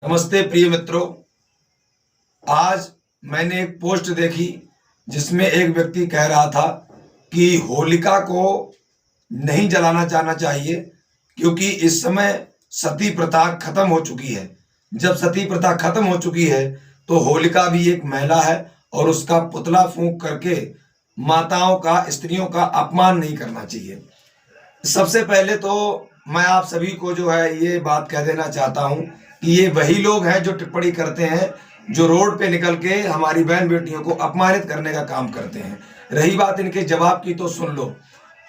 नमस्ते प्रिय मित्रों। आज मैंने एक पोस्ट देखी जिसमें एक व्यक्ति कह रहा था कि होलिका को नहीं जलाना चाहना चाहिए क्योंकि इस समय सती प्रथा खत्म हो चुकी है। जब सती प्रथा खत्म हो चुकी है तो होलिका भी एक महिला है और उसका पुतला फूंक करके माताओं का, स्त्रियों का अपमान नहीं करना चाहिए। सबसे पहले तो मैं आप सभी को जो है ये बात कह देना चाहता हूँ कि ये वही लोग हैं जो टिप्पणी करते हैं, जो रोड पे निकल के हमारी बहन बेटियों को अपमानित करने का काम करते हैं। रही बात इनके जवाब की तो सुन लो।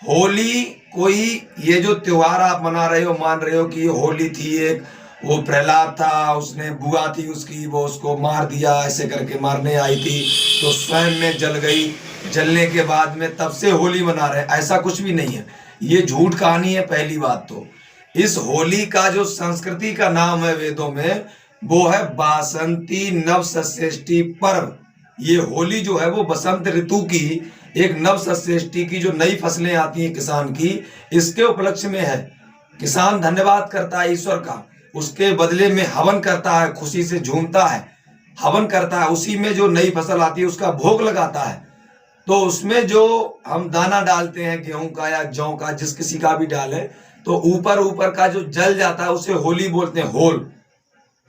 होली कोई ये जो त्योहार आप मना रहे हो, मान रहे हो कि ये होली थी, एक वो प्रहलाद था, उसने बुआ थी उसकी, वो उसको मार दिया, ऐसे करके मारने आई थी तो स्वयं में जल गई, जलने के बाद में तब से होली मना रहे हैं। ऐसा कुछ भी नहीं है, ये झूठ कहानी है। पहली बात तो इस होली का जो संस्कृति का नाम है वेदों में, वो है बासंती नवसस्येष्टि पर्व। ये होली जो है वो बसंत ऋतु की एक नवसस्येष्टि की जो नई फसलें आती हैं किसान की, इसके उपलक्ष्य में है। किसान धन्यवाद करता है ईश्वर का, उसके बदले में हवन करता है, खुशी से झूमता है, हवन करता है, उसी में जो नई फसल आती है उसका भोग लगाता है। तो उसमें जो हम दाना डालते हैं गेहूं का या जौ का, जिस किसी का भी डाले, तो ऊपर ऊपर का जो जल जाता है उसे होली बोलते हैं,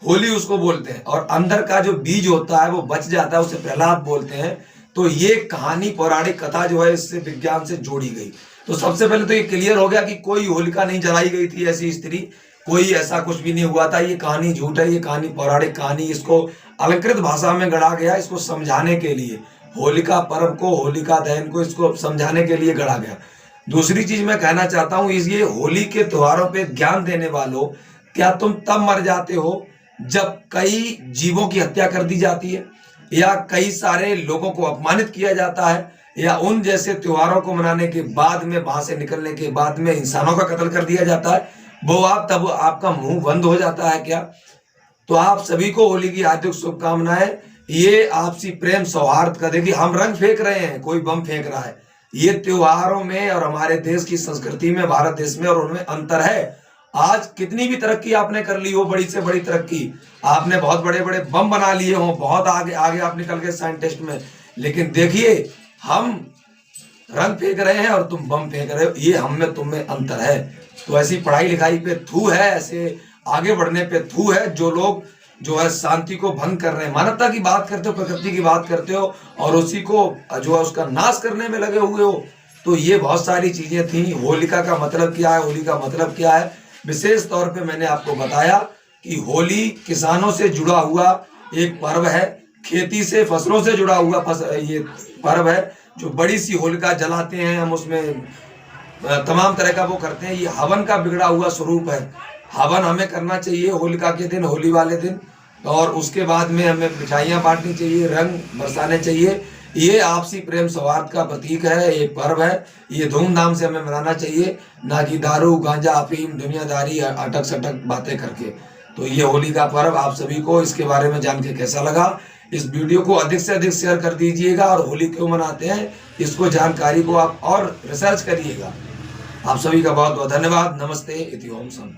होली उसको बोलते हैं। और अंदर का जो बीज होता है वो बच जाता है, उसे प्रहलाद बोलते हैं। तो ये कहानी, पौराणिक कथा जो है इससे विज्ञान से जोड़ी गई। तो सबसे पहले तो ये क्लियर हो गया कि कोई होलिका नहीं जलाई गई थी, ऐसी स्त्री कोई ऐसा कुछ भी नहीं हुआ था। ये कहानी झूठ है, ये कहानी पौराणिक कहानी, इसको अलंकृत भाषा में गढ़ा गया, इसको समझाने के लिए, होलिका पर्व को, होलिका दहन को, इसको समझाने के लिए गढ़ा गया। दूसरी चीज मैं कहना चाहता हूं, ये होली के त्योहारों पे ज्ञान देने वालों, क्या तुम तब मर जाते हो जब कई जीवों की हत्या कर दी जाती है, या कई सारे लोगों को अपमानित किया जाता है, या उन जैसे त्योहारों को मनाने के बाद में, वहां से निकलने के बाद में इंसानों का कत्ल कर दिया जाता है, वो आप तब आपका मुंह बंद हो जाता है क्या? तो आप सभी को होली की हार्दिक शुभकामनाएं। ये आपसी प्रेम सौहार्द का, देखिए हम रंग फेंक रहे हैं, कोई बम फेंक रहा है। ये त्योहारों में और हमारे देश की संस्कृति में, भारत देश में, और उनमें अंतर है। आज कितनी भी तरक्की आपने कर ली हो, बड़ी से बड़ी तरक्की, आपने बहुत बड़े बड़े बम बना लिए हो, बहुत आगे आगे आप निकल गए साइंटिस्ट में, लेकिन देखिए हम रंग फेंक रहे हैं और तुम बम फेंक रहे हो। ये हम में तुम में अंतर है। तो ऐसी पढ़ाई लिखाई पे थू है, ऐसे आगे बढ़ने पे थू है जो लोग जो है शांति को भंग कर रहे हैं, मानवता की बात करते हो, प्रकृति की बात करते हो, और उसी को जो है उसका नाश करने में लगे हुए हो। तो ये बहुत सारी चीजें थी। होलिका का मतलब क्या है, होली का मतलब क्या है, विशेष तौर पे मैंने आपको बताया कि होली किसानों से जुड़ा हुआ एक पर्व है, खेती से, फसलों से जुड़ा हुआ ये पर्व है। जो बड़ी सी होलिका जलाते हैं हम, उसमें तमाम तरह का वो करते हैं। ये हवन का बिगड़ा हुआ स्वरूप है। हवन हमें करना चाहिए होलिका के दिन, होली वाले दिन, और उसके बाद में हमें मिठाइयाँ बांटनी चाहिए, रंग बरसाने चाहिए। ये आपसी प्रेम सौहार्द का प्रतीक है, ये पर्व है, ये धूमधाम से हमें मनाना चाहिए, ना कि दारू, गांजा, अफीम, दुनियादारी, अटक सटक बातें करके। तो ये होली का पर्व आप सभी को इसके बारे में जान के कैसा लगा? इस वीडियो को अधिक से अधिक शेयर कर दीजिएगा, और होली क्यों मनाते हैं इसको, जानकारी को आप और रिसर्च करिएगा। आप सभी का बहुत बहुत धन्यवाद। नमस्ते। इति ओम सम।